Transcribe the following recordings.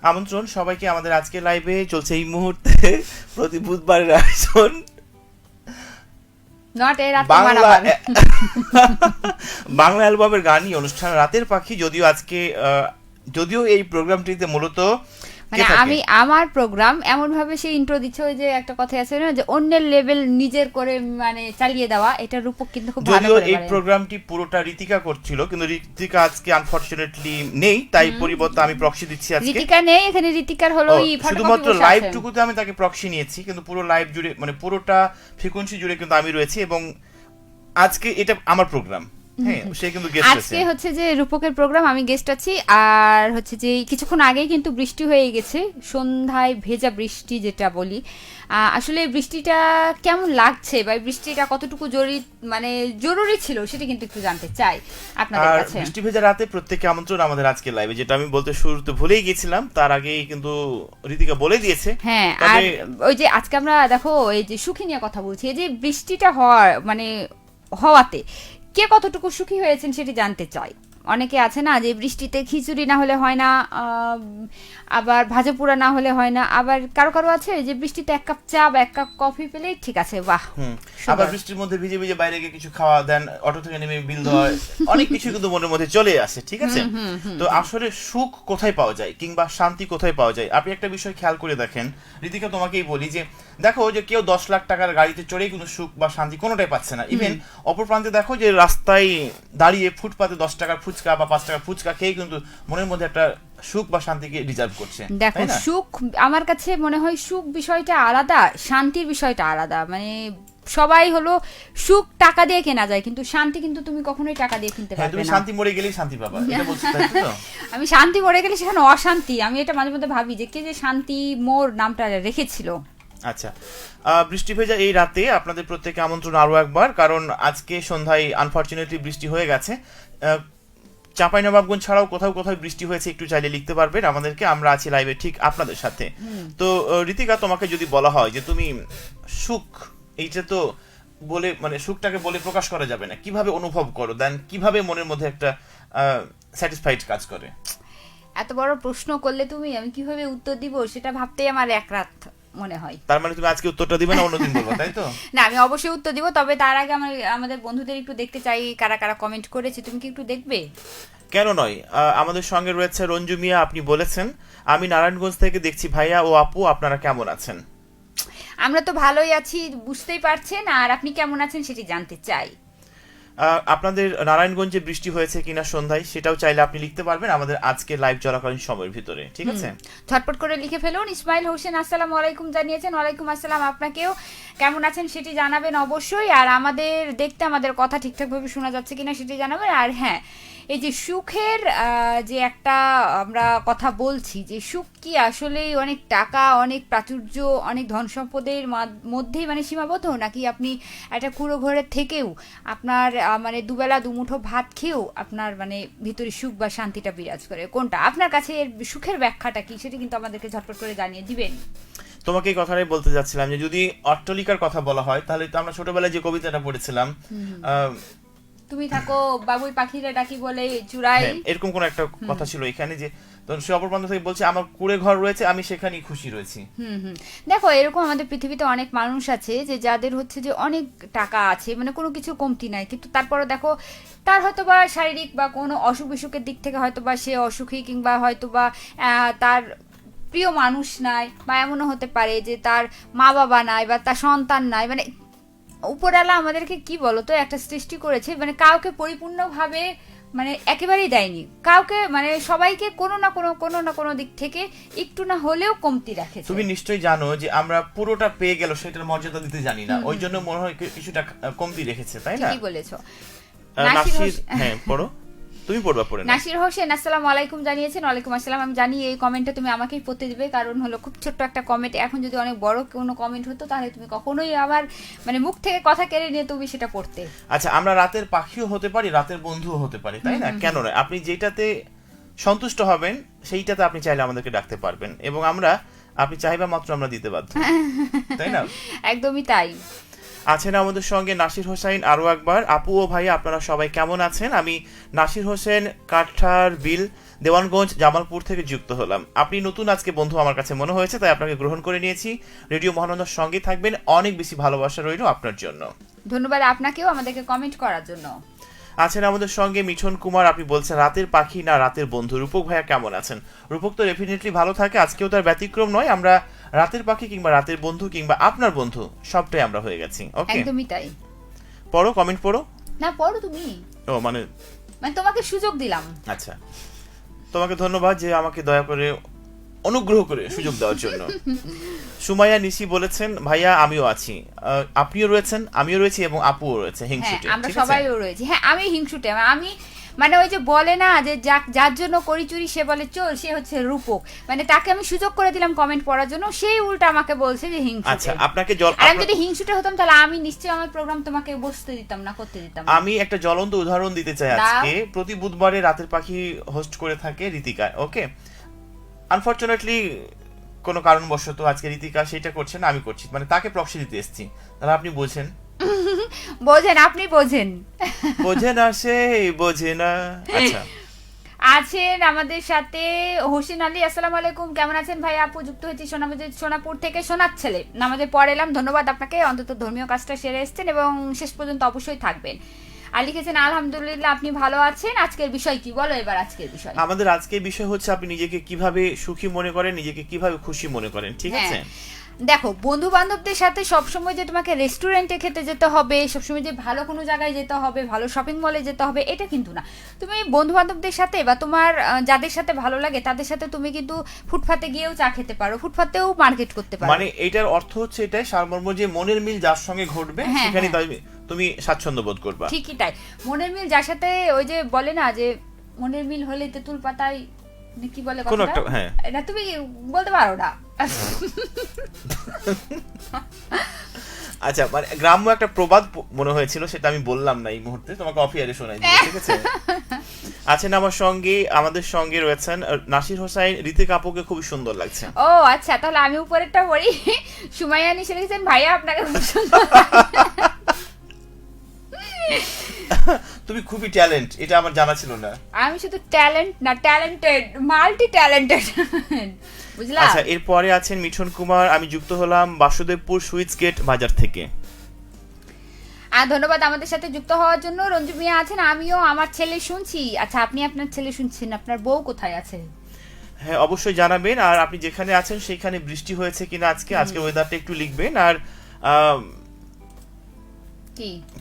আমন্ত্রণ সবাইকে আমাদের আজকের লাইভে চলছে এই মুহূর্তে প্রতি বুধবারের আয়োজন বাংলা অ্যালবামের গানই অনুষ্ঠান রাতের পাখি। যদিও এই প্রোগ্রামটিতে মূলত মানে আমি আমার প্রোগ্রাম এমন ভাবে সে ইন্ট্রো দিচ্ছে, ওই যে একটা কথা আছে না যে অন্যের লেভেল নিজের করে মানে চালিয়ে দেওয়া, এটা রূপক কিন্তু খুব ভালো করে। এই প্রোগ্রামটি পুরোটা ঋতিকা করছিল, কিন্তু ঋতিকা আজকে আনফরচুনেটলি নেই, তাই পরিবর্তে আমি প্রক্সি দিচ্ছি আজকে। ঋতিকা নেই এখানে, ঋতিকার হলো শুধুমাত্র লাইভ টুকুতে আমি তাকে প্রক্সি নিয়েছি, কিন্তু পুরো লাইভ জুড়ে মানে পুরোটা ফ্রিকোয়েন্সি জুড়ে কিন্তু আমি রয়েছি এবং আজকে এটা আমার প্রোগ্রাম। আজকে হচ্ছে যে রূপকের প্রোগ্রাম, আমি গেস্ট আছি। আর হচ্ছে যে কিছুক্ষণ আগেই কিন্তু বৃষ্টি হয়ে গেছে, সন্ধ্যায় ভেজা বৃষ্টি যেটা বলি। আসলে বৃষ্টিটা কেমন লাগছে বা বৃষ্টিটা কতটুকু জরুরি ছিল সেটা কিন্তু একটু জানতে চাই আপনাদের কাছে। বৃষ্টি ভেজা রাতে প্রত্যেককে আমন্ত্রণ আমাদের আজকে লাইভে, যেটা আমি বলতে শুরুতে ভুলেই গেছিলাম, তার আগেই কিন্তু ঋতিকা বলে দিয়েছে। হ্যাঁ, আর ওই যে আজকে আমরা দেখো এই যে সুখী নিয়ে কথা বলছি, এই যে বৃষ্টিটা হওয়াতে কে কতটুকু সুখী হয়েছেন সেটি জানতে চাই। অনেকে আছে না যে বৃষ্টিতে খিচুড়ি না হলে হয় না, আবার ভাজা পোড়া না হলে হয় না, আবার কারো কারো আছে যে বৃষ্টিতে এক কাপ চা বা এক কাপ কফি পেলে ঠিক আছে, বাহ। আবার বৃষ্টির মধ্যে ভিজে ভিজে বাইরে গিয়ে কিছু খাওয়া দেন, অটো থেকে নেমে বিল দেওয়া, অনেক কিছু কিন্তু মনের মধ্যে চলে আসে, ঠিক আছে। তো আসলে সুখ কোথায় পাওয়া যায় কিংবা শান্তি কোথায় পাওয়া যায়, আপনি একটা বিষয় খেয়াল করে দেখেন। ঋতিকা তোমাকেই বলি যে দেখো যে কেউ 10 লাখ টাকার গাড়িতে চড়েই কিন্তু সুখ বা শান্তি কোনোটাই পাচ্ছে না। ইভেন অপর প্রান্তে দেখো যে রাস্তায় দাঁড়িয়ে ফুটপাতে 10 টাকার ফুচকা বা 5 টাকার ফুচকা খেয়ে কিন্তু মনের মধ্যে একটা সুখ বা শান্তিকে রিজার্ভ করছে। দেখো সুখ আমার কাছে মনে হয় সুখ বিষয়টা আলাদা, শান্তির বিষয়টা আলাদা। মানে সবাই হলো সুখ টাকা দিয়ে কেনা যায়, কিন্তু শান্তি কিন্তু তুমি কখনোই টাকা দিয়ে কিনতে পারবে না। তুমি শান্তি মরে গেলেই শান্তি পাবা, এটা বলছো তাই তো? আমি শান্তি মরে গেলে সেখানে অশান্তি, আমি এটা মাঝে মধ্যে ভাবি যে কে যে শান্তি মোর নামটা রেখেছিল। আচ্ছা, বৃষ্টি ভেজা এই রাতে আপনাদের প্রত্যেকে আমন্ত্রণ আরো একবার, কারণ আজকে সন্ধ্যায় আনফরচুনেটলি বৃষ্টি হয়ে গেছে। চাঁপাইনবাবগঞ্জ ছাড়াও কোথাও কোথাও বৃষ্টি হয়েছে, একটু চাইলে লিখতে পারবেন আমাদেরকে, আমরা আছি লাইভে ঠিক আপনাদের সাথে। তো ঋতিকা, তোমাকে যদি বলা হয় যে তুমি সুখ, এইটা তো বলে মানে সুখটাকে বলে প্রকাশ করা যাবে না, কিভাবে অনুভব করো, দেন কিভাবে মনের মধ্যে একটা স্যাটিসফাইড কাজ করে? এত বড় প্রশ্ন করলে তুমি, আমি কিভাবে উত্তর দিব সেটা ভাবতেই আমার এক রাত মনে হয়। তার মানে তুমি আজকে উত্তরটা দিবে না, অন্যদিন বলবো, তাই তো? না, আমি অবশ্যই উত্তর দিব, তবে তার আগে আমাদের বন্ধুদের একটু দেখতে চাই কারা কারা কমেন্ট করেছে। তুমি কি একটু দেখবে? কেন নয়, আমাদের সঙ্গে রয়েছে রঞ্জু মিয়া। আপনি বলেছেন, আমি নারায়ণগঞ্জ থেকে দেখছি ভাইয়া ও আপু, আপনারা কেমন আছেন? আমরা তো ভালোই আছি, বুঝতেই পারছেন। আর আপনি কেমন আছেন সেটি জানতে চাই। আপনাদের নারায়ণগঞ্জে বৃষ্টি হয়েছে কিনা সন্ধ্যায়, সেটাও চাইলে আপনি লিখতে পারবেন আমাদের আজকে লাইভ চলাকালীন সময়ের ভিতরে, ঠিক আছে? ঝটপট করে লিখে ফেলুন। ইসমাইল হোসেন আসসালামু আলাইকুম জানিয়েছেন। ওয়ালাইকুম আসসালাম, আপনাকেও কেমন আছেন সেটি জানাবেন অবশ্যই। আর আমাদের কথা ঠিকঠাকভাবে শোনা যাচ্ছে কিনা সেটি জানাবেন। আর হ্যাঁ, এই যে সুখের যে একটা আমরা কথা বলছি, যে সুখ কি আসলেই অনেক টাকা, অনেক প্রাচুর্য, অনেক ধন সম্পদের মধ্যেই মানে সীমাবদ্ধ, নাকি আপনি একটা কুড়ো ঘরের থেকেও আপনার মানে দুবেলা দুমুঠো ভাত খেয়েও আপনার মানে ভিতরে সুখ বা শান্তিটা বিরাজ করে? কোনটা আপনার কাছে এর সুখের ব্যাখ্যাটা কি, সেটা কিন্তু আমাদেরকে ঝটপট করে জানিয়ে দিবেন। তোমাকে এই কথাটাই বলতে যাচ্ছিলাম যে যদি অট্টালিকার কথা বলা হয়, তাহলে তো আমরা ছোটবেলায় যে কবিতাটা পড়েছিলাম, তুমি থাকো বাবুই পাখিরা ডাকি বলে চূড়াই, এরকম কোন একটা কথা ছিল এখানে, যে সে অপর প্রান্ত থেকে বলছে আমার কুড়ে ঘর রয়েছে, আমি সেখানেই খুশি রয়েছি। দেখো এরকম আমাদের পৃথিবীতে অনেক মানুষ আছে যে যাদের হচ্ছে যে অনেক টাকা আছে, মানে কোনো কিছু কমতি নাই, কিন্তু তারপরে দেখো তার হয়তো বা শারীরিক বা কোনো অসুখ বিসুখের দিক থেকে হয়তো বা সে অসুখী, কিংবা হয়তো বা তার প্রিয় মানুষ নাই, বা এমনও হতে পারে যে তার মা বাবা নাই বা তার সন্তান নাই। মানে উপরওয়ালা আমাদেরকে কি বলতো একটা সৃষ্টি করেছে, মানে কাউকে পরিপূর্ণভাবে মানে একেবারেই দেয়নি, কাউকে মানে সবাইকে কোনো না কোনো দিক থেকে একটু না হলেও কমতি রাখেছে। তুমি নিশ্চয়ই জানো যে আমরা পুরোটা পেয়ে গেল সেটার মর্যাদা দিতে জানি না, ওই জন্য মনে হয় কিছুটা কমতি রেখেছে, তাই না? ঠিকই বলেছো। হ্যাঁ, পড়ো, তুমি পড়বা পড়ে। নাসির হোসেন আসসালামু আলাইকুম জানিয়েছেন। ওয়ালাইকুম আসসালাম। আমি জানি এই কমেন্টটা তুমি আমাকেই পড়তে দিবে, কারণ হলো খুব ছোট্ট একটা কমেন্ট। এখন যদি অনেক বড় কোনো কমেন্ট হতো তাহলে তুমি কখনোই আবার মানে মুখ থেকে কথা কেড়ে নিয়ে তুমি সেটা পড়তে। আচ্ছা, আমরা রাতের পাখিও হতে পারি, রাতের বন্ধুও হতে পারি, তাই না? কেন নয়, আপনি যেটাতে সন্তুষ্ট হবেন সেইটাতে আপনি চাইলে আমাদেরকে ডাকতে পারবেন, এবং আপনি চাইবা মাত্র আমরা দিতে বাধ্য, তাই না? একদমই তাই। আছেন আমাদের সঙ্গে নাসির হোসেন আরো একবার। আপু ও ভাই আপনারা সবাই কেমন আছেন? আমি নাসির হোসেন কাঠার বিল দেওয়ানগঞ্জ জামালপুর থেকে যুক্ত হলাম। আপনি নতুন আজকে বন্ধু আমার কাছে মনে হয়েছে, তাই আপনাকে গ্রহণ করে নিয়েছি। রেডিও মহানন্দার সঙ্গে থাকবেন, অনেক বেশি ভালোবাসা রইল আপনার জন্য। ধন্যবাদ আপনাকেও আমাদেরকে কমেন্ট করার জন্য। আছেন আমাদের সঙ্গে মিঠুন কুমার, আপনি বলছেন রাতের পাখি না রাতের বন্ধু। রূপক ভাইয়া কেমন আছেন? রূপক তো ডেফিনেটলি ভালো থাকে, আজকেও তার ব্যতিক্রম নয়। আমরা রাতের পাখি কিংবা রাতের বন্ধু কিংবা আপনার বন্ধু সবটাই আমরা হয়ে গেছি। ওকে, একদমই তাই। পড়ো, কমেন্ট পড়ো। না, পড়ো তুমি। ও মানে তোমাকে সুযোগ দিলাম। আচ্ছা, তোমাকে ধন্যবাদ যে আমাকে দয়া করে অনুগ্রহ করে সুযোগ দেওয়ার জন্য। সুমাইয়া নিশি বলেছেন ভাইয়া আমিও আছি, আপনিও রয়েছেন, আমিও রয়েছি এবং আপুও রয়েছে হিংসুটে। আমরা সবাই রয়েছি। হ্যাঁ, আমি হিংসুটে। আমি মানে ওই যে বলে না যে যার জন্য করি চুরি সে বলে চোর, সে হচ্ছে রূপক। মানে তাকে আমি সুযোগ করে দিলাম কমেন্ট পড়ার জন্য, সেই উল্টা আমাকে বলছে যে হিংসুটে। আচ্ছা, আপনাকে আমি যদি হিংসুটে হতাম তাহলে আমি নিশ্চয়ই আমার প্রোগ্রাম তোমাকে বসতে দিতাম না, করতে দিতাম না। আমি একটা জ্বলন্ত উদাহরণ দিতে চাই আজকে। প্রতি বুধবারে রাতের পাখি হোস্ট করে থাকে ঋতিকা। ওকে, আনফরচুনেটলি কোনো কারণবশত আজকে ঋতিকা সেটা করছে না, আমি করছি, মানে তাকে প্রক্সি দিতে এসেছি। তাহলে আপনি বলছেন বোঝেন, আপনি বোঝেন। বোঝে না সে বোঝে না। আচ্ছা, আছেন আমাদের সাথে হোসেন আলী, আসসালামু আলাইকুম, কেমন আছেন ভাই? আপু যুক্ত হয়েছি সোনাপুর থেকে, সোনার ছেলে। নামাজের পর এলাম, ধন্যবাদ আপনাকে, অন্তত ধর্মীয় কাজটা সেরে এসেছেন এবং শেষ পর্যন্ত অবশ্যই থাকবেন। আর লিখেছেন আলহামদুলিল্লাহ, আপনি ভালো আছেন। আজকের বিষয় কি বলো এবার? আজকের বিষয়, আমাদের আজকের বিষয় হচ্ছে আপনি নিজেকে কিভাবে সুখী মনে করেন, নিজেকে কিভাবে খুশি মনে করেন। ঠিক আছে, দেখো, বন্ধু বান্ধবদের সাথে সবসময় যে তোমাকে রেস্টুরেন্টে খেতে যেতে হবে, সবসময় যে ভালো কোনো জায়গায় যেতে হবে, ভালো শপিং মলে যেতে হবে, এটা কিন্তু না। তুমি বন্ধু বান্ধবদের সাথে বা তোমার যাদের সাথে ভালো লাগে তাদের সাথে তুমি কিন্তু ফুটপাতে গিয়েও চা খেতে পারো, ফুটপাতেও মার্কেট করতে পারো। মানে এটার অর্থ হচ্ছে এটাই সারমর্ম যে মনের মিল যার সঙ্গে ঘটবে সেখানে তুমি স্বাচ্ছন্দ্য বোধ করবে। ঠিকই তাই, মনের মিল যার সাথে, ওই যে বলে না যে মনের মিল হলে তেঁতুল পাতায় কি বলে কথাটা, এটা তুমি বলতে পারো না। আচ্ছা, মানে গ্রাম্য একটা প্রবাদ মনে হয়েছিল, সেটা আমি বললাম না এই মুহূর্তে, তোমাকে অফ ইয়ারে শোনাই দিই। ঠিক আছে, আছেন আমাদের সঙ্গে রয়েছেন নাসির হোসেন। ঋতিকা আপুকে খুব সুন্দর লাগছে। ও আচ্ছা, তাহলে আমি উপরেরটা পড়ি। সুমাইয়া নিশে লিখেছেন ভাইয়া আপনাকে খুব সুন্দর। তুমি খুবই ট্যালেন্ট, এটা আমার জানা ছিল না। আমি শুধু ট্যালেন্ট না, ট্যালেন্টেড, মাল্টি ট্যালেন্টেড, বুঝলা? আচ্ছা, এরপরে আছেন মিঠুন কুমার, আমি যুক্ত হলাম বাসুদেবপুর সুইচ গেট বাজার থেকে। আর ধন্যবাদ আমাদের সাথে যুক্ত হওয়ার জন্য। রঞ্জু মিয়া আছেন, আমিও আমার ছেলে শুনছি। আচ্ছা, আপনি আপনার ছেলে শুনছেন, আপনার বউ কোথায় আছে? হ্যাঁ, অবশ্যই জানাবেন। আর আপনি যেখানে আছেন সেখানে বৃষ্টি হয়েছে কিনা আজকে ওয়েদারটা একটু লিখবেন। আর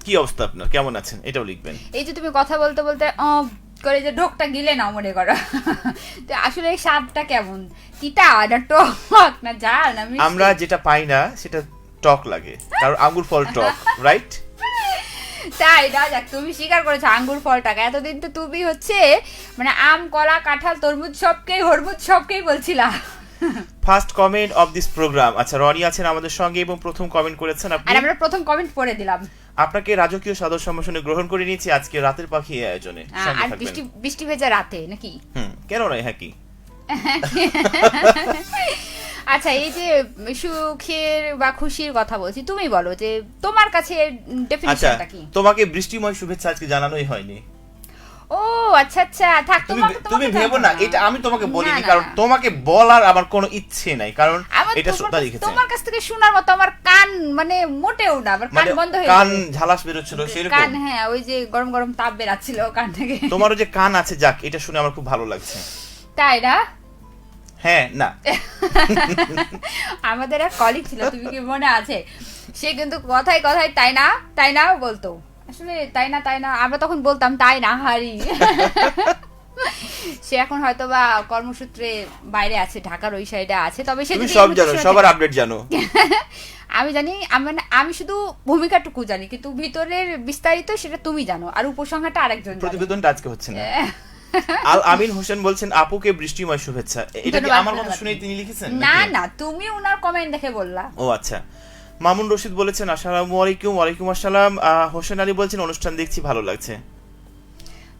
কি অবস্থা আপনার, কেমন আছেন এটাও লিখবেন। এই যে তুমি কথা বলতে বলতে করে যে ঢোকটা গিলে নাও মনে করো, তো আসলে এই স্বাদটা কেমন, তিতা না টক না ঝাল না মিষ্টি? আমরা যেটা পাই না সেটা টক লাগে, কারণ আঙ্গুর ফল টক, রাইট? তাই না, যাক তুমি স্বীকার করেছো আঙ্গুর ফলটাকে। এতদিন তো তুমি হচ্ছে মানে আম কলা কাঁঠাল তরমুজ হরমুজ সবকেই বলছিলা। First comment of this program. আচ্ছা, রনি আছেন আমাদের সঙ্গে এবং প্রথম কমেন্ট করেছেন আপনি। আর আমরা প্রথম কমেন্ট পড়ে দিলাম। আপনাকে রাজকীয় সাদর সম্ভাষণে গ্রহণ করে নিয়েছি আজকে রাতের পাখি আয়োজনে। আর বৃষ্টি ভেজা রাতে নাকি? কেন নয়, হ্যাঁ কি। আচ্ছা, এই যে সুখের বা খুশির কথা বলছি, তুমি বলো যে তোমার কাছে ডেফিনিশনটা কি? তোমাকে বৃষ্টিময় শুভেচ্ছা আজকে জানানোই হয়নি। ও আচ্ছা আচ্ছা, থাক, তুমি ভেবো না, এটা আমি তোমাকে বলিনি, কারণ তোমাকে বলার আমার কোনো ইচ্ছে নাই, কারণ এটা শ্রোতা লিখেছে। তোমার কাছ থেকে শোনার মতো আমার কান মানে মোটেও না, আমার কান বন্ধ হয়ে কান ঝালাস বেরোচ্ছিল সেরকম কান। হ্যাঁ, ওই যে গরম গরম তাপ বেরাচ্ছিল কান থেকে। তোমারও যে কান আছে, যাক, এটা শুনে আমার খুব ভালো লাগছে। তাই না? হ্যাঁ না, আমাদের এক কলিগ ছিল, তুমি কি মনে আছে? সে কিন্তু কথায় কথায় তাই না বলতো। আসলে তাই না আমরা তখন বলতাম তাই না হারি। সে এখন হয়তো বা কর্মসূত্রে বাইরে আছে, ঢাকার ওই সাইডে আছে। তবে সে সব জানো, সবার আপডেট জানো। আমি জানি, আমি শুধু ভূমিকাটুকু জানি, কিন্তু ভিতরের বিস্তারিত সেটা তুমি জানো, আর উপসংহারটা আরেকজন জানে। প্রতিবেদনটা আজকে হচ্ছে না। আল আমিন হোসেন বলছেন আপুকে বৃষ্টিময় শুভেচ্ছা। এটা কি আমার কথা শুনেই তিনি লিখেছেন? না, তুমি ওনার কমেন্ট দেখে বললা। ও আচ্ছা। মামুন রশিদ বলেছেন আসসালামু আলাইকুম। ওয়ালাইকুম আসসালাম। হোসেন আলী বলছেন অনুষ্ঠান দেখছি, ভালো লাগছে।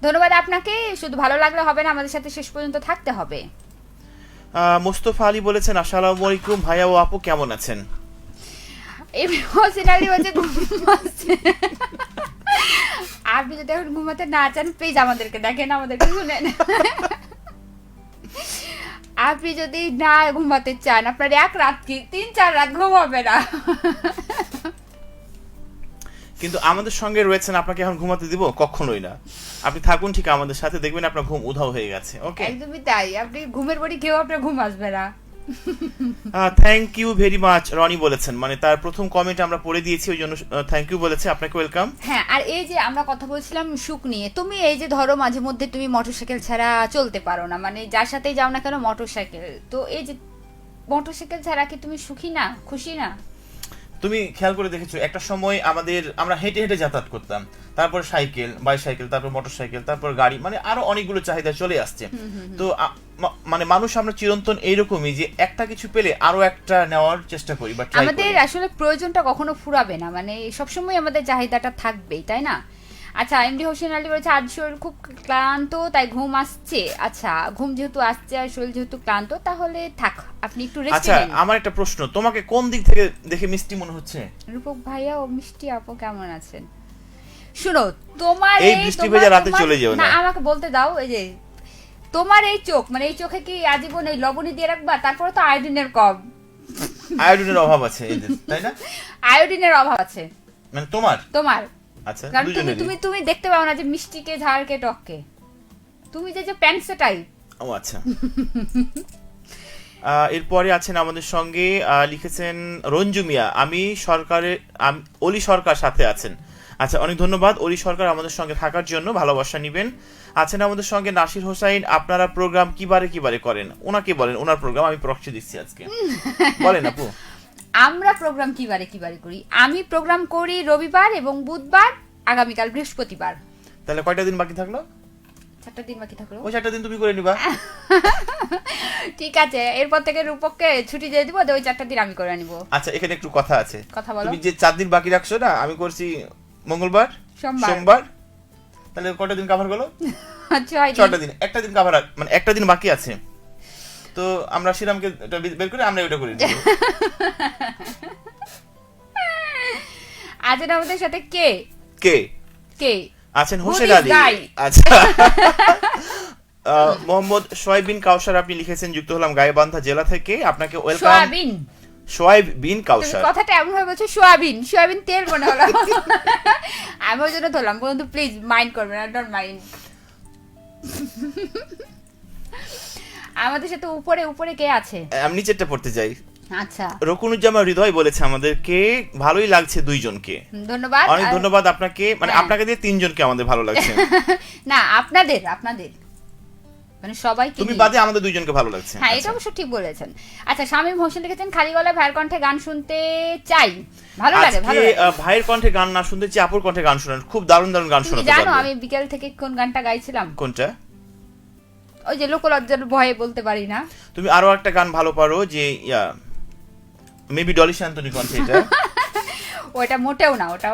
ধন্যবাদ আপনাকে। শুধু ভালো লাগলে হবে না, আমাদের সাথে শেষ পর্যন্ত থাকতে হবে। মোস্তফা আলী বলেছেন আসসালামু আলাইকুম, ভাইয়া ও আপু কেমন আছেন? ইমোশনালি হচ্ছে ঘুমাচ্ছে। আপনি যদি এখন ঘুমাতে না চান প্লিজ আমাদেরকে দেখেন, আমাদেরকে শুনেন। আপনি যদি না ঘুমাতে চান, আপনার এক রাত কি 3-4 রাত ঘুমাবে না। কিন্তু আমাদের সঙ্গে রয়েছেন, আপনাকে এখন ঘুমাতে দিব? কখনোই না। আপনি থাকুন ঠিক আমাদের সাথে, দেখবেন আপনার ঘুম উধাও হয়ে গেছে। ওকে, একদমই তাই। আপনি ঘুমের বড়ি খেয়েও আপনার ঘুম আসবে না। Thank you very much Roni বলেছেন, মানে তার প্রথম কমেন্ট আমরা পড়ে দিয়েছি, ওই জন্য থ্যাংক ইউ বলেছে, আপনাকে ওয়েলকাম। হ্যাঁ, আর এই যে আমরা কথা বলছিলাম সুখ নিয়ে, তুমি এই যে ধরো মাঝে মধ্যে তুমি মোটরসাইকেল ছাড়া চলতে পারো না, মানে যার সাথেই যাও না কেন মোটরসাইকেল, তো এই যে মোটরসাইকেল ছাড়া কি তুমি সুখী না, খুশি না? তুমি খেয়াল করে দেখেছো একটা সময় আমরা হেঁটে হেঁটে যাতায়াত করতাম, তারপর সাইকেল, বাইসাইকেল, তারপর মোটরসাইকেল, তারপর গাড়ি, মানে আরো অনেকগুলো চাহিদা চলে আসছে। তো মানে মানুষ আমরা চিরন্তন এইরকমই যে একটা কিছু পেলে আরো একটা নেওয়ার চেষ্টা করি বা ট্রাই করি। আমাদের আসলে প্রয়োজনটা কখনো ফুরাবে না, মানে সবসময় আমাদের চাহিদাটা থাকবেই, তাই না? আচ্ছা, এমডি হোসেন আলী বলেছে আজ শরীর খুব ক্লান্ত তাই ঘুম আসছে। আচ্ছা, ঘুম যেহেতু আসছে আর শরীর যেহেতু ক্লান্ত, তাহলে থাক, আপনি একটু রেস্ট আচ্ছা, নিন। আমার একটা প্রশ্ন, তোমাকে কোন দিক থেকে দেখে মিষ্টি মনে হচ্ছে? রূপক ভাইয়া ও মিষ্টি আপু কেমন আছেন? শুনো, তোমার এই বৃষ্টি ভেজা রাতে চলে যেও না। আমাকে বলতে দাও। এই যে তোমার এই চোখ, মানে এই চোখে কি আজীবন এই লবণী দিয়ে রাখবা? তারপরে তো আয়োডিনের কম, আয়োডিনের অভাব আছে এদের, তাই না? আয়োডিনের অভাব আছে মানে তোমার আচ্ছা, কারণ তুমি দুজনেরই। তুমি তুমি দেখতে পাও না যে মিষ্টিকে ঝালকে টককে, তুমি যে প্যান্টসে টাইপ। ও আচ্ছা। এরপরে আছেন আমাদের সঙ্গে, লিখেছেন রঞ্জু মিয়া, অলি সরকার সাথে আছেন। আচ্ছা, অনেক ধন্যবাদ অলি সরকার আমাদের সঙ্গে থাকার জন্য, ভালোবাসা নিবেন। আছেন আমাদের সঙ্গে নাসির হোসাইন, আপনারা প্রোগ্রাম কিবারে করেন? ওনাকে বলেন, ওনার প্রোগ্রাম আমি প্রক্সি দিচ্ছি আজকে। বলেন আপু। আমরা প্রোগ্রাম কিবারে করি? আমি প্রোগ্রাম করি রবিবার এবং বুধবার, আগামীকাল বৃহস্পতিবার। তাহলে কয়টা দিন বাকি থাকলো? 4টা দিন বাকি থাকলো। ওই 4টা দিন তুমি করে নিবা। ঠিক আছে, এরপর থেকে রূপককে ছুটি দিয়ে দিব, ওই 4টা দিন আমি করে নিব। আচ্ছা, এখানে একটু কথা আছে। কথা বলো। তুমি যে 4 দিন বাকি রাখছো না, আমি করছি মঙ্গলবার, সোমবার, তাহলে কয়টা দিন কভার হলো? 6টা দিন। একটা দিন কভার, মানে একটা দিন বাকি আছে, তো আমরা শ্রীরামকে এটা বের করে আমরা ওটা করে নিব। আছেন আমাদের সাথে কে কে কে আছেন? হোসেন আলী। আচ্ছা। মোহাম্মদ সোয়াইব বিন কাউসার আপনি লিখেছেন, যুক্ত হলাম গাইবান্ধা জেলা থেকে, আপনাকে ওয়েলকাম। সোয়াইব বিন কাউসার, কথাটা এমন ভাবে বলছো, সোয়াবিন তেল মনে হলো। আমি ওই জন্য ধরলাম, বন্ধু প্লিজ মাইন্ড করবেন না, ডোন্ট মাইন্ড। আমাদের সাথে উপরে কে আছে? আমি নিচেরটা পড়তে যাই। আচ্ছা, রকুনুজ্জামান হৃদয় বলেছে আমাদেরকে ভালোই লাগছে দুইজনকে। ধন্যবাদ, অনেক ধন্যবাদ আপনাকে, মানে আপনাকে দিয়ে 3জনকে আমাদের ভালো লাগছে। না, আপনাদের মানে সবাই, তুমি বাদে আমাদের 2জনকে ভালো লাগছে। হ্যাঁ, এটা অবশ্য ঠিক বলেছেন। আচ্ছা, শামীম হোসেন লিখেছেন খালি গলায় ভাইয়ের কণ্ঠে গান শুনতে চাই, ভালো লাগে। ভাইয়ের কণ্ঠে গান না শুনতে চাই, আপুর কণ্ঠে গান শোনান, খুব দারুণ গান শোনাতে পারবে। জানো আমি বিকেল থেকে কোন গানটা গাইছিলাম? কোনটা? ওই যে লোকলজ্জার ভয়ে বলতে পারি না। তুমি আরো একটা গান ভালো পারো, যে মেবি ডলি শান্তনি কণ্ঠে, এটা। ওটা মোটেও না, ওটা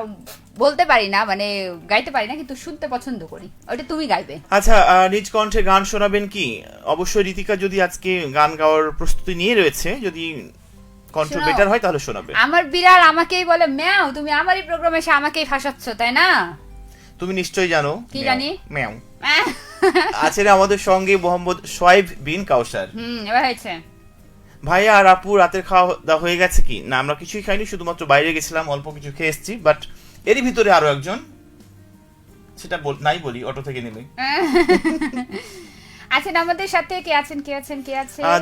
বলতে পারি না, মানে গাইতে পারি না, কিন্তু শুনতে পছন্দ করি। ওটা তুমি গাইবে। আচ্ছা, নিজ কণ্ঠে গান শোনাবেন কি? অবশ্যই ঋতিকা যদি আজকে গান গাওয়ার প্রস্তুতি নিয়ে রয়েছে, যদি কণ্ঠ বেটার হয় তাহলে শোনাবে। আমার বিড়াল আমাকেই বলে ম্যাও, তুমি আমারই প্রোগ্রামে এসে আমাকেই ফাঁসাচ্ছ, তাই না? তুমি নিশ্চয়ই জানো। কি জানি? ম্যাও। আছেন আমাদের সঙ্গে মোহাম্মদ সোয়াইব বিন কাউসার। এবার হয়েছে। ভাইয়া আর আপু রাতের খাওয়া দাওয়া হয়ে গেছে কি? না, আমরা কিছুই খাইনি, শুধুমাত্র বাইরে গেছিলাম, অল্প কিছু খেয়ে এসেছি। বাট এরই ভিতরে আরো একজন, সেটা নাই বলি, অটো থেকে নেমে। আছেন আমাদের সাথে কে আছেন?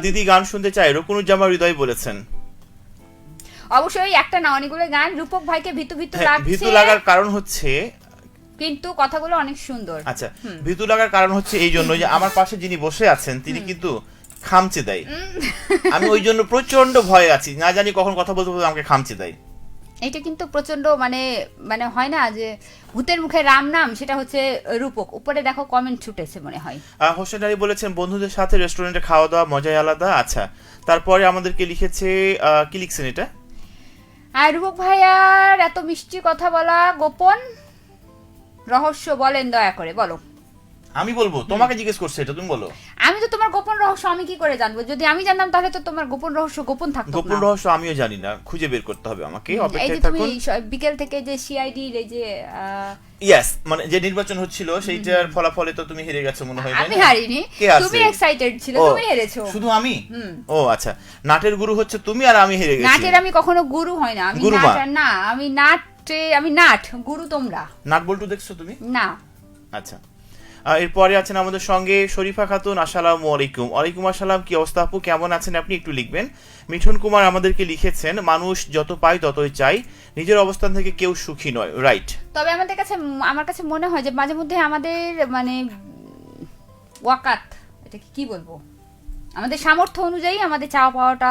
দিদি গান শুনতে চাই, রকুনুজ্জামান হৃদয় বলেছেন। অবশ্যই একটা না, অনেকগুলো গান। রূপক ভাইকে ভীতু লাগছে। ভীতু লাগার কারণ হচ্ছে, কিন্তু কথাগুলো অনেক সুন্দর। আচ্ছা, ভীতু লাগার কারণ হচ্ছে এই জন্য যে আমার পাশে যিনি বসে আছেন তিনি কিন্তু খামচে দেয়। আমি ওই জন্য প্রচন্ড ভয়ে আছি, না জানি কখন কথা বলতে বলতে আমাকে খামচে দেয়। এটা কিন্তু প্রচন্ড মানে হয় না যে ভূতের মুখে রাম নাম, সেটা হচ্ছে রূপক। উপরে দেখো কমেন্ট ছুটেছে মনে হয়। হোসেন আলী বলেছেন বন্ধুদের সাথে রেস্টুরেন্টে খাওয়া দাওয়া মজাই আলাদা। আচ্ছা, তারপরে আমাদেরকে লিখেছে, কি লিখছেন এটা? আর রূপক ভাইয়ার এত মিষ্টি কথা বলা গোপন রহস্য বলেন, দয়া করে বলো। আমি বলবো? তোমাকে জিজ্ঞেস করছে এটা, তুমি বলো। আমি তো তোমার গোপন রহস্য আমি কি করে জানবো? যদি আমি জানতাম তাহলে তো তোমার গোপন রহস্য গোপন থাকতো গোপন না। রহস্য আমিও জানি না, খুঁজে বের করতে হবে আমাকে, এই যে অপেক্ষায় তুমি থাকুন। বিকেল থেকে যে সিআইডি এই যে ইয়েস, মানে যে নির্বাচন হচ্ছিল সেইটার ফলাফলে তো তুমি হেরে গেছো মনে হয়, তাই আমি না? হারিনি, কে আছে? তুমি এক্সাইটেড ছিলে, ও, তুমি হেরেছো। শুধু আমি? ও আচ্ছা, নাটের গুরু হচ্ছে তুমি আর আমি হেরে গেছি। নাটের আমি কখনো গুরু হয় না, আমি গুরুমা। নাট না, আমি নাট, গুরু তোমরা। নাট বল্টু দেখছো তুমি? না। আচ্ছা, এরপরে আছেন আমাদের সঙ্গে শরীফা খাতুন। আসসালামু আলাইকুম। ওয়ালাইকুম আসসালাম। কি অবস্থা আপু, কেমন আছেন আপনি? একটু লিখবেন। মিঠুন কুমার আমাদেরকে লিখেছেন, মানুষ যত পায় ততই চাই, নিজের অবস্থান থেকে কেউ সুখী নয়। রাইট। তবে আমার কাছে মনে হয় যে মাঝে মধ্যে আমাদের মানে ওয়াকাত, এটা কি বলবো, আমাদের সামর্থ্য অনুযায়ী আমাদের চাওয়া পাওয়াটা,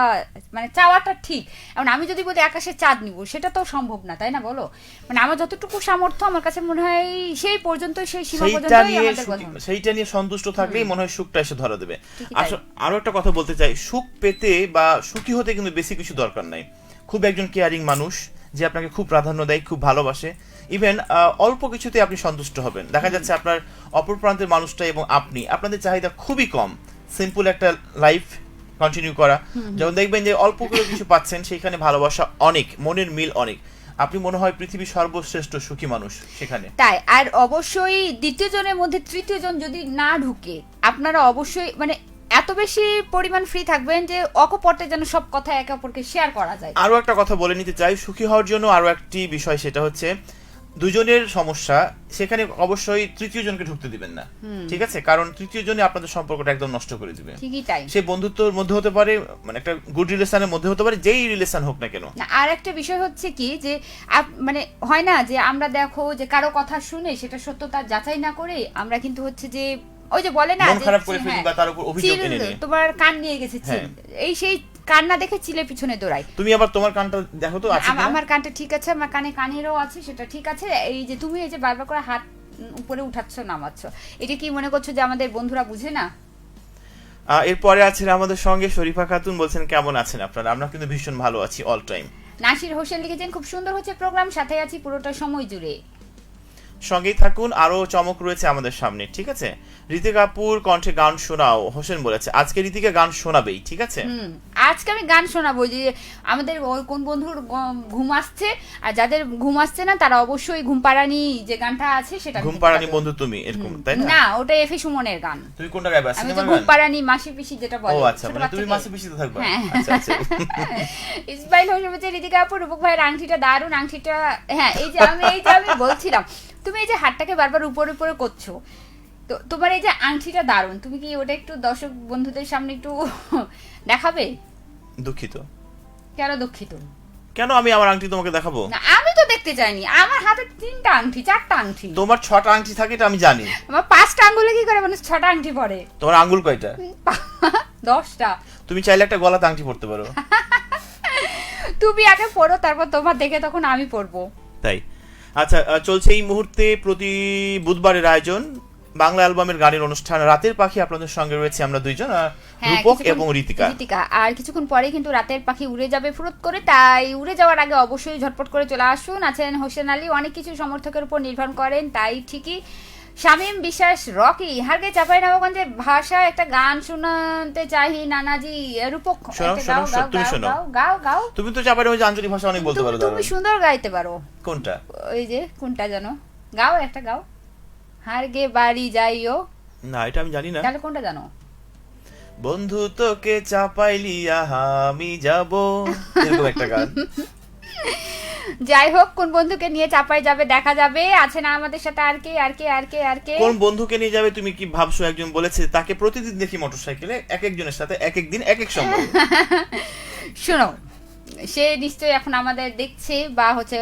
মানে চাওয়াটা ঠিক। এখন আমি যদি বলি আকাশে চাঁদ নিব, সেটা তো সম্ভব না, তাই না বলো? মানে আমার যতটুকু সামর্থ্য, আমার কাছে মনে হয় সেই পর্যন্ত, সেই সীমা পর্যন্তই আমাদের কথা। সেইটা নিয়ে সন্তুষ্ট থাকলেই মনে হয় সুখটা এসে ধরা দেবে। ঠিকই তাই। আরো একটা কথা বলতে চাই, সুখ পেতে বা সুখী হতে কিন্তু বেশি কিছু দরকার নাই। খুব একজন কেয়ারিং মানুষ যে আপনাকে খুব প্রাধান্য দেয়, খুব ভালোবাসে, ইভেন অল্প কিছুতে আপনি সন্তুষ্ট হবেন। দেখা যাচ্ছে আপনার অপর প্রান্তের মানুষটা এবং আপনি, আপনাদের চাহিদা খুবই কম, সিম্পল একটা লাইফ কন্টিনিউ করা। যখন দেখবেন যে অল্প করে কিছু পাচ্ছেন, সেইখানে ভালোবাসা অনেক, মনের মিল অনেক, আপনি মনে হয় পৃথিবীর সর্বশ্রেষ্ঠ সুখী মানুষ সেখানে। তাই, আর অবশ্যই দ্বিতীয় জনের মধ্যে তৃতীয় জন যদি না ঢুকে, আপনারা অবশ্যই মানে এত বেশি পরিমাণ ফ্রি থাকবেন যে অকপটে যেন সব কথা একে অপরকে শেয়ার করা যায়। আরো একটা কথা বলে নিতে চাই, সুখী হওয়ার জন্য আরো একটি বিষয়, সেটা হচ্ছে দুজনের সমস্যা, সেখানে অবশ্যই তৃতীয় জনকে ঢুকতে দিবেন না, ঠিক আছে? কারণ তৃতীয় জনে আপনাদের সম্পর্কটা একদম নষ্ট করে দিবে। ঠিকই তাই। সে বন্ধুত্বের মধ্যে হতে পারে, মানে একটা গুড রিলেশনের মধ্যে হতে পারে, যেই রিলেশন হোক না কেন। না, আর একটা বিষয় হচ্ছে কি যে মানে হয় না যে আমরা দেখো যে কারো কথা শুনে সেটা সত্যতা যাচাই না করে আমরা কিন্তু হচ্ছে যে ওই যে বলে না, মন খারাপ করে ফেলি বা তার উপর অভিযোগ এনে নিয়ে। তোমার কান নিয়ে গেছে চিল, এই সেই কান্না দেখে চিলের পিছনে দৌড়াই। তুমি আবার তোমার কানটা দেখো তো আছে কিনা। আমার কানটা ঠিক আছে, আমার কানেরও আছে, সেটা ঠিক আছে। এই যে তুমি এই যে বারবার করে হাত উপরে উঠাচ্ছ নামাচ্ছ, এটা কি মনে করছো যে আমাদের বন্ধুরা বুঝে না? এরপরে আছেন আমাদের সঙ্গে শরীফা খাতুন, বলছেন কেমন আছেন আপনারা? আমরা কিন্তু ভীষণ ভালো আছি অল টাইম। নাসির হোসেন লিখেছেন, খুব সুন্দর হচ্ছে প্রোগ্রাম, সাথে আছি পুরোটা সময় জুড়ে। সঙ্গেই থাকুন, আরো চমক রয়েছে আমাদের সামনে, ঠিক আছে? ঋতিকাপুর কণ্ঠে গান শোনাও, হোসেন বলেছে আজকে ঋতিকা গান শোনাবেই, ঠিক আছে? আজকে আমি গান শোনাবো, যে আমাদের ওই কোন বন্ধুর ঘুম আসছে, আর যাদের ঘুম আসছে না তারা অবশ্যই ঘুম পাড়ানি যে গানটা আছে সেটা ঘুম পাড়ানি বন্ধু তুমি, এরকম তাই না? না, ওটা এফে সুমনের গান। তুমি কোনটা গাইবা? আমি তো সিনেমার ঘুম গান? পাড়ানি মাসি পিসি যেটা বলে। ও আচ্ছা, মানে তুমি মাসি পিসিতে থাকবা। হ্যাঁ। আচ্ছা আচ্ছা। ইসমাইল হোসেন বলছে, ঋতিকা আপু রূপক ভাইয়ের আংটিটা দারুণ, আংটিটা। হ্যাঁ, এই যে আমি বলছিলাম, তুমি এই যে হাতটাকে বারবার উপরে উপরে করছো, তো তোমার এই যে আংটিটা দারুণ, তুমি কি ওটা একটু দর্শক বন্ধুদের সামনে একটু দেখাবে? দুঃখিত। কেন দুঃখিত? কেন আমি আমার আংটি তোমাকে দেখাবো? না, আমি তো দেখতে চাইনি। আমার হাতে 3টা আংটি, 4টা আংটি। তোমার 6টা আংটি থাকে এটা আমি জানি। আমার 5টা আঙ্গুলে কি করে মানুষ 6টা আংটি পরে? তোমার আঙ্গুল কয়টা? 10টা। তুমি চাইলে একটা গলাতে আংটি পরতে পারো। তুমি আগে পড়ো, তারপর তোমার দেখে তখন আমি পড়বো। তাই। আচ্ছা, চলছে এই মুহূর্তে প্রতি বুধবারের আয়োজন বাংলা অ্যালবামের গানের অনুষ্ঠান রাতের পাখি। আপনাদের সঙ্গে রয়েছে আমরা দুইজন, রূপক এবং ঋতিকা। আর কিছুক্ষণ পরে কিন্তু রাতের পাখি উড়ে যাবে ফুরত করে, তাই উড়ে যাওয়ার আগে অবশ্যই ঝটপট করে চলে আসুন। আছেন হোসেন আলী, অনেক কিছু সমর্থকের উপর নির্ভর করেন, তাই ঠিকই। শামীম বিশ্বাস রকি, হারগে চাঁপাইনবাবগঞ্জের ভাষায় একটা গান শোনাতে চাই নানাজি। রূপক, গাও। তুমি তো চাঁপাইনবাবগঞ্জের আঞ্চলিক ভাষা অনেক বলতে পারো। তুমি সুন্দর গাইতে পারো। কোনটা? ওই যে কোনটা জানো, গাও একটা গাও। হারগে বাড়ি যাইও। না, এটা আমি জানি না। তাহলে কোনটা জানো? বন্ধু তোকে চাপাইলিয়া আমি যাব, এরকম একটা গান। যাই হোক, কোন বন্ধুকে নিয়ে চাপাই যাবে দেখা যাবে। আছে না আমাদের সাথে আর কে কোন বন্ধুকে নিয়ে যাবে তুমি কি ভাবছো? একজন বলেছে তাকে প্রতিদিন দেখি মোটরসাইকেলে, এক একজনের সাথে এক এক দিন এক এক সময়। শোনো, সে নিশ্চয়ই এখন আমাদের দেখছে বা হচ্ছে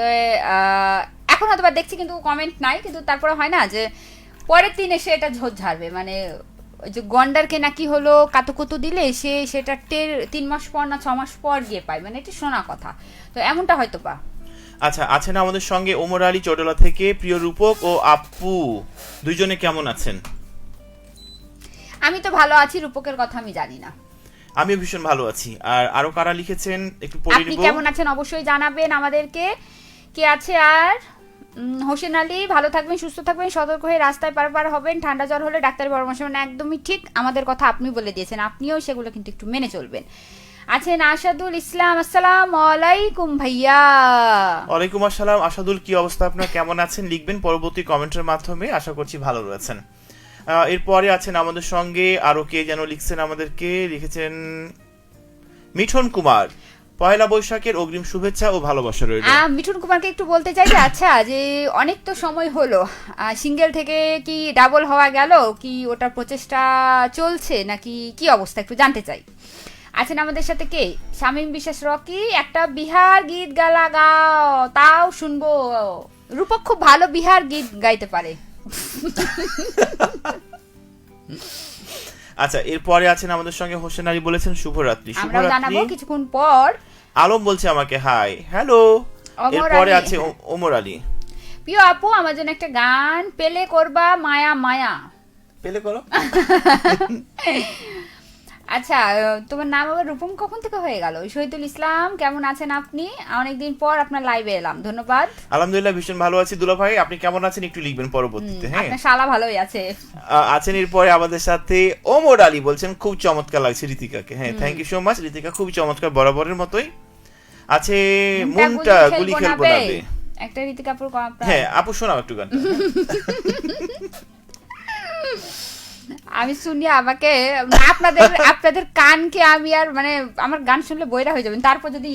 এখন হয়তো বা দেখছে, কিন্তু কমেন্ট নাই। কিন্তু তারপরে হয় না যে পরের দিন এসে এটা ঝোঁঝ ঝাড়বে, মানে ওই যে গন্ডারকে নাকি হলো কাতুকুতু দিলে সে সেটা 3 মাস পর না 6 মাস পর গিয়ে পায়, মানে এটা শোনা কথা। তো এমনটা হয়তো বা। আচ্ছা, আছেন আমাদের সঙ্গে ওমর আলী চটলা থেকে। প্রিয় রূপক ও আপু দুইজনে কেমন আছেন? আমি তো ভালো আছি, রূপকের কথা আমি জানি না। আমিও ভীষণ ভালো আছি। আর আরো কারা লিখেছেন একটু পড়ে নিব। আপনি কেমন আছেন অবশ্যই জানাবেন আমাদেরকে। কে আছে আর হোসেন আলী, ভালো থাকবেন, সুস্থ থাকবেন, সতর্ক হয়ে রাস্তায় পারাপার হবেন, ঠান্ডা জ্বর হলে ডাক্তারের পরামর্শ নেবেন। একদমই ঠিক, আমাদের কথা আপনি বলে দিয়েছেন, আপনিও সেগুলো কিন্তু একটু মেনে চলবেন। আছেন আসাদুল ইসলাম, আসসালামু আলাইকুম ভাইয়া। ওয়ালাইকুম আসসালাম আসাদুল, কি অবস্থা আপনার, কেমন আছেন লিখবেন পরবর্তী কমেন্টের মাধ্যমে, আশা করছি ভালো রয়েছেন। এরপরে আছেন আমাদের সঙ্গে আরো কে যেন লিখছেন আমাদেরকে, লিখেছেন মিঠুন কুমার, পয়লা বৈশাখের অগ্রিম শুভেচ্ছা ও ভালোবাসা রইল। মিঠুন কুমারকে একটু বলতে চাই যে আচ্ছা, যে অনেক তো সময় হলো, সিঙ্গেল থেকে কি ডাবল হওয়া গেল, কি ওটার প্রচেষ্টা চলছে নাকি কি অবস্থা, একটু জানতে চাই। আছেন আমাদের সাথে কে, শামীম বিশ্বাস রকি, একটা বিহার গীত গালা গাও, তাও শুনবো। রূপক খুব ভালো বিহার গীত গাইতে পারে। আচ্ছা, এরপরে আছেন আমাদের সঙ্গে হোসেন আলী, বলেছেন শুভরাত্রি। আমরা জানাবো কিছুক্ষণ পর। আলম বলছে আমাকে হাই, হ্যালো। এরপরে আছে ওমর আলী, প্রিয় আপু আমার জন্য একটা গান পেলে করবা মায়া মায়া। পেলে করো। আচ্ছা, তোমার নাম আবার রূপম কখন থেকে হয়ে গেল? শহীদুল ইসলাম, কেমন আছেন আপনি? অনেকদিন পর আপনার লাইভে এলাম, ধন্যবাদ। আলহামদুলিল্লাহ ভীষণ ভালো আছি দুলা ভাই, আপনি কেমন আছেন একটু লিখবেন পরবর্তীতে। হ্যাঁ, আপনার শালা ভালোই আছে। আছেন এরপরে আমাদের সাথে ওমর আলী, বলছেন খুব চমৎকার লাগছে ঋতিকাকে। হ্যাঁ, thank you so much Ritika, খুবই চমৎকার বরাবরের মতোই। আছে মনটা গুলি খেলবো না বে, একটা ঋতিকা আপুর। হ্যাঁ আপু শোনাও একটু গানটা। আমি শুনি আমাকে, আপনাদের কানকে আমি আর মানে আমার গান শুনলে বইরা হয়ে যাবেন, তারপর যদি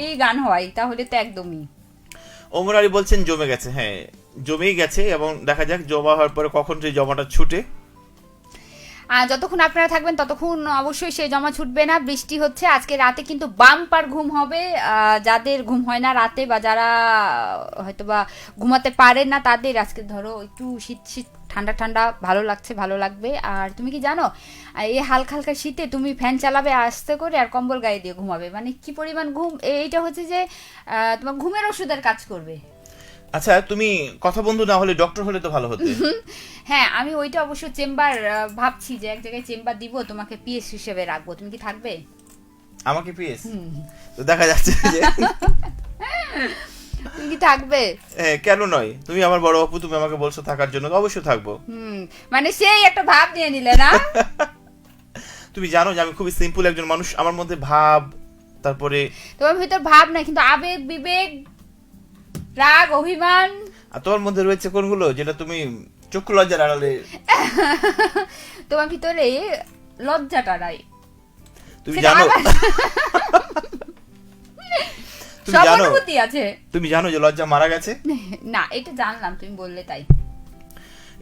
এই গান হয় তাহলে তো একদমই। ওমর আলী বলছেন জমে গেছে, হ্যাঁ জমেই গেছে, এবং দেখা যাক জমা হওয়ার পরে কখন সেই জমাটা ছুটে। যতক্ষণ আপনারা থাকবেন ততক্ষণ অবশ্যই সেই জমা ছুটবে না। বৃষ্টি হচ্ছে, আজকে রাতে কিন্তু বাম্পার ঘুম হবে। যাদের ঘুম হয় না রাতে, বা যারা হয়তোবা ঘুমাতে পারেন না, তাদের আজকে ধরো একটু শীত শীত ঠান্ডা ঠান্ডা ভালো লাগছে, ভালো লাগবে। আর তুমি কি জানো, এই হালকা হালকা শীতে তুমি ফ্যান চালাবে আস্তে করে, আর কম্বল গায়ে দিয়ে ঘুমাবে, মানে কি পরিমাণ ঘুম। এইটা হচ্ছে যে তোমার ঘুমের ওষুধের কাজ করবে। আচ্ছা, তুমি কথা বন্ধু না হলে ডক্টর হলে তো ভালো হতো। হ্যাঁ, আমি ওইটা অবশ্য চেম্বার ভাবছি যে এক জায়গায় চেম্বার দিব, তোমাকে পিএস হিসেবে রাখবো, তুমি কি থাকবে? আমাকে পিএস তো দেখা যাচ্ছে যে তুমি কি থাকবে? কেন নয়, তুমি আমার বড় আপু, তুমি আমাকে বলছো থাকার জন্য, অবশ্যই থাকবো। মানে সেই একটা ভাব নিয়ে নিলে না। তুমি জানো যে আমি খুবই সিম্পল একজন মানুষ, আমার মধ্যে ভাব, তারপরে তোমার ভিতর ভাব নাই, কিন্তু আবেগ, বিবেক, রাগ, অভিমান। আর তোমার মধ্যে রয়েছে কোনগুলো, যেটা তুমি চক্ষু লজ্জার আড়ালে। তোমার ভিতরে লজ্জাটা নাই। তুমি জানো, তুমি জানো যে লজ্জা মারা গেছে। না, এটা জানলাম, তুমি বললে তাই।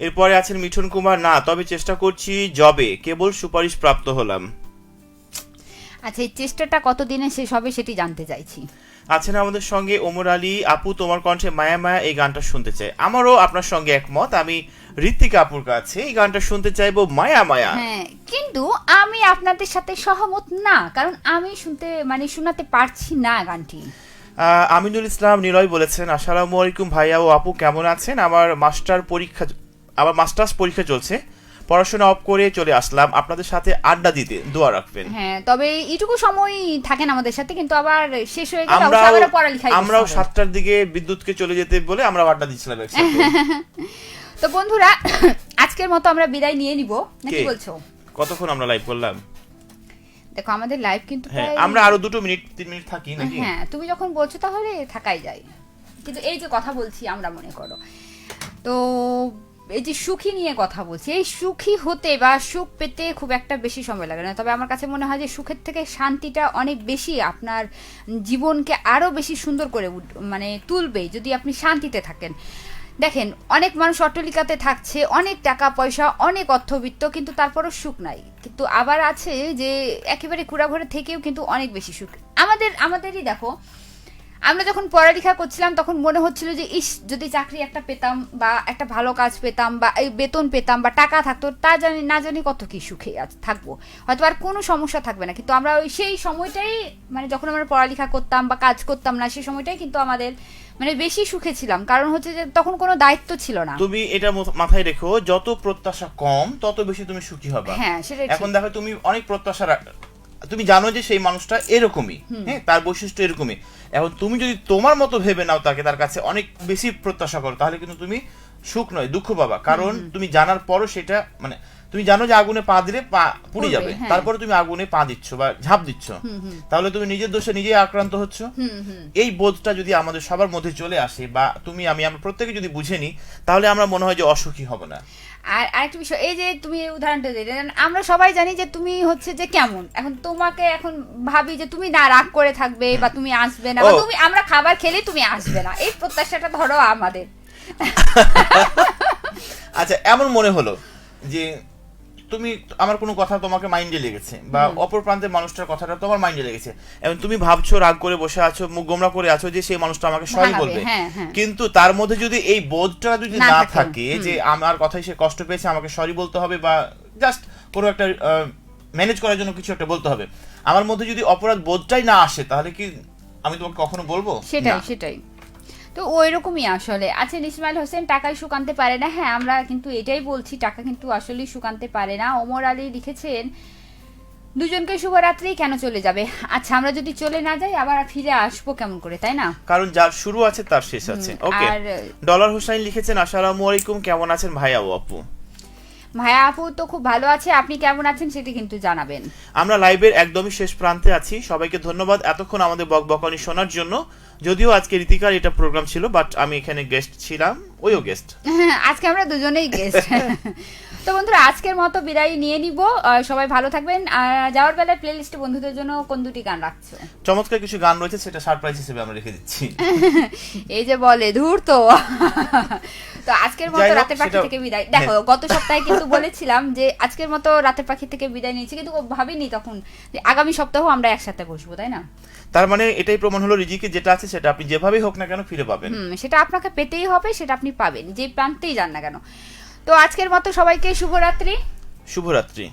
এরপরে আছেন মিঠুন কুমার, না তবে চেষ্টা করছি জবে, কেবল সুপারিশ প্রাপ্ত হলাম। আচ্ছা, এই চেষ্টাটা কতদিনে শেষ হবে সেটি জানতে চাইছি। আছেন আমাদের সঙ্গে ওমর আলী, আপু তোমার কণ্ঠে মায়া মায়া এই গানটা শুনতে চাই। আমারও আপনার সঙ্গে একমত, আমি ঋতিকা আপুর কাছে এই গানটা শুনতে চাইবো, মায়া মায়া। হ্যাঁ, কিন্তু আমি আপনাদের সাথে সহমত না, কারণ আমি শোনাতে পারছি না গানটি। আমিনুল ইসলাম নিলয় বলেছেন, আসসালামু আলাইকুম ভাইয়া ও আপু, কেমন আছেন? আমার মাস্টার্স পরীক্ষা চলছে, পড়াশোনা অফ করে চলে আসলাম আপনাদের সাথে আড্ডা দিতে, দোয়া রাখবেন। হ্যাঁ, তবে এইটুকু সময় থাকেন আমাদের সাথে, কিন্তু আবার শেষ হয়ে গেলে আবার পড়ালেখা। আমরাও 7টার দিকে বিদ্যুৎকে চলে যেতে বলে আমরা আড্ডা দিচ্ছিলাম একসাথে। তো বন্ধুরা, আজকের মতো আমরা বিদায় নিয়ে নিব, নাকি বলছো? কতক্ষণ আমরা লাইভ করলাম? দেখো আমাদের লাইভ কিন্তু আমরা আরো 2-3 মিনিট থাকি নাকি? হ্যাঁ, তুমি যখন বলছো তাহলে থাকাই যায়, কিন্তু এই যে কথা বলছি আমরা, মনে করো তো এই যে সুখী নিয়ে কথা বলছি, এই সুখী হতে বা সুখ পেতে খুব একটা বেশি সময় লাগে না। তবে আমার কাছে মনে হয় যে সুখের থেকে শান্তিটা অনেক বেশি আপনার জীবনকে আরো বেশি সুন্দর করে তুলবে যদি আপনি শান্তিতে থাকেন। দেখেন, অনেক মানুষ অট্টালিকাতে থাকছে, অনেক টাকা পয়সা, অনেক অর্থবিত্ত, কিন্তু তারপরও সুখ নাই। কিন্তু আবার আছে যে একেবারে কুড়াঘরে থেকেও কিন্তু অনেক বেশি সুখ। আমাদেরই দেখো, আমরা যখন পড়ালেখা করছিলাম তখন মনে হচ্ছিল যে ইস, যদি চাকরি একটা পেতাম, বা একটা ভালো কাজ পেতাম, বা এই বেতন পেতাম, বা টাকা থাকতো, তা জানি কত কি সুখে থাকবো, হয়তো আর কোনো সমস্যা থাকবে না। কিন্তু আমরা সেই সময়টাই যখন আমরা পড়ালেখা করতাম বা কাজ করতাম না, সেই সময়টাই কিন্তু আমাদের বেশি সুখে ছিলাম, কারণ হচ্ছে যে তখন কোনো দায়িত্ব ছিল না। তুমি এটা মাথায় রেখো, যত প্রত্যাশা কম তত বেশি তুমি সুখী হবে। হ্যাঁ, সেটাই। এখন দেখো, তুমি অনেক প্রত্যাশা তুমি জানো যে সেই মানুষটা এরকমই, হ্যাঁ, তার বৈশিষ্ট্য এরকমই। এখন তুমি যদি তোমার মতো ভেবে নাও তাকে, তার কাছে অনেক বেশি প্রত্যাশা করো, তাহলে কিন্তু তুমি সুখ নয় দুঃখ পাবা। কারণ তুমি জানার পরও সেটা মানে তুমি জানো যে আগুনে পা দিলে পা পুড়ে যাবে, তারপরে তুমি আগুনে পা দিচ্ছ বা ঝাঁপ দিচ্ছ, তাহলে তুমি নিজের দোষে নিজেই আক্রান্ত হচ্ছ। এই বোধটা যদি আমাদের সবার মধ্যে চলে আসে বা তুমি আমি আমরা প্রত্যেকে যদি বুঝে নিই, তাহলে আমরা মনে হয় যে অসুখী হব না। আর আরেকটা বিষয়, এই যে তুমি উদাহরণটা দিলে, আমরা সবাই জানি যে তুমি হচ্ছে যে কেমন, এখন তোমাকে এখন ভাবি যে তুমি না রাগ করে থাকবে বা তুমি আসবে না, বা তুমি আমরা খাবার খেলে তুমি আসবে না, এই প্রত্যাশাটা ধরো আমাদের। আচ্ছা, এমন মনে হলো যে তুমি আমার কোনো কথা তোমাকে মাইন্ডে লেগেছে বা অপর প্রান্তের মানুষটার কথাটা তোমার মাইন্ডে লেগেছে, এবং তুমি ভাবছো, রাগ করে বসে আছো, মুখ গোমরা করে আছো যে সেই মানুষটা আমাকে সরি বলবে, কিন্তু তার মধ্যে যদি এই বোধটা যদি না থাকে যে আমার কথাই সে কষ্ট পেয়েছে, আমাকে সরি বলতে হবে বা জাস্ট কোনো একটা ম্যানেজ করার জন্য কিছু একটা বলতে হবে, আমার মধ্যে যদি অপরাধ বোধটাই না আসে, তাহলে কি আমি তোমাকে কখনো বলবো? সেটাই তো ওই রকমই আসলে। আচ্ছা, ইসমাইল হোসেন, টাকায় সুখ আনতে পারে না। হ্যাঁ, আমরা কিন্তু এটাই বলছি, টাকা কিন্তু আসলেই সুখ আনতে পারে না। ওমর আলী লিখেছেন, দুজনকে শুভরাত্রি, কেন চলে যাবে? আচ্ছা, আমরা যদি চলে না যাই আবার ফিরে আসবো কেমন করে, তাই না? কারণ যার শুরু আছে তার শেষ আছে। ওকে, ডলার হোসাইন লিখেছেন, আসসালামু আলাইকুম, কেমন আছেন ভাইয়া ও আপু? ভাইয়া আপু তো খুব ভালো আছে, আপনি কেমন আছেন সেটা কিন্তু জানাবেন। আমরা লাইভের একদমই শেষ প্রান্তে আছি। সবাইকে ধন্যবাদ এতক্ষণ আমাদের বকবকানি শোনার জন্য। যদিও আজকে রীতিকার এটা প্রোগ্রাম ছিল, বাট আমি এখানে গেস্ট ছিলাম, ওইও গেস্ট। আজকে আমরা দুজনেই গেস্ট। তো বন্ধুরা, আজকের মতো বিদায় নিয়ে নিব। সবাই ভালো থাকবেন। যাওয়ার বেলায় প্লেলিস্টে বন্ধুদের জন্য কোন দুটি গান রাখছো? চমৎকার কিছু গান রয়েছে, সেটা সারপ্রাইজ হিসেবে আমরা রেখে দিচ্ছি। এই যে বলে ধুর তো। তো আজকের মতো রাতের পাখি থেকে বিদায়। দেখো, গত সপ্তাহে কিন্তু বলেছিলাম যে আজকের মতো রাতের পাখি থেকে বিদায় নিয়েছি, কিন্তু ভাবিনি তখন যে আগামী সপ্তাহ আমরা একসাথে বসবো, তাই না? তার মানে এটাই প্রমাণ হলো রিজিকে যেটা আছে সেটা আপনি যেভাবেই হোক না কেন ফিরে পাবেন। সেটা আপনাকে পেতেই হবে, সেটা আপনি পাবেন যে প্রান্তেই যান না কেন। তো আজকের মতো সবাইকে শুভরাত্রি। শুভরাত্রি।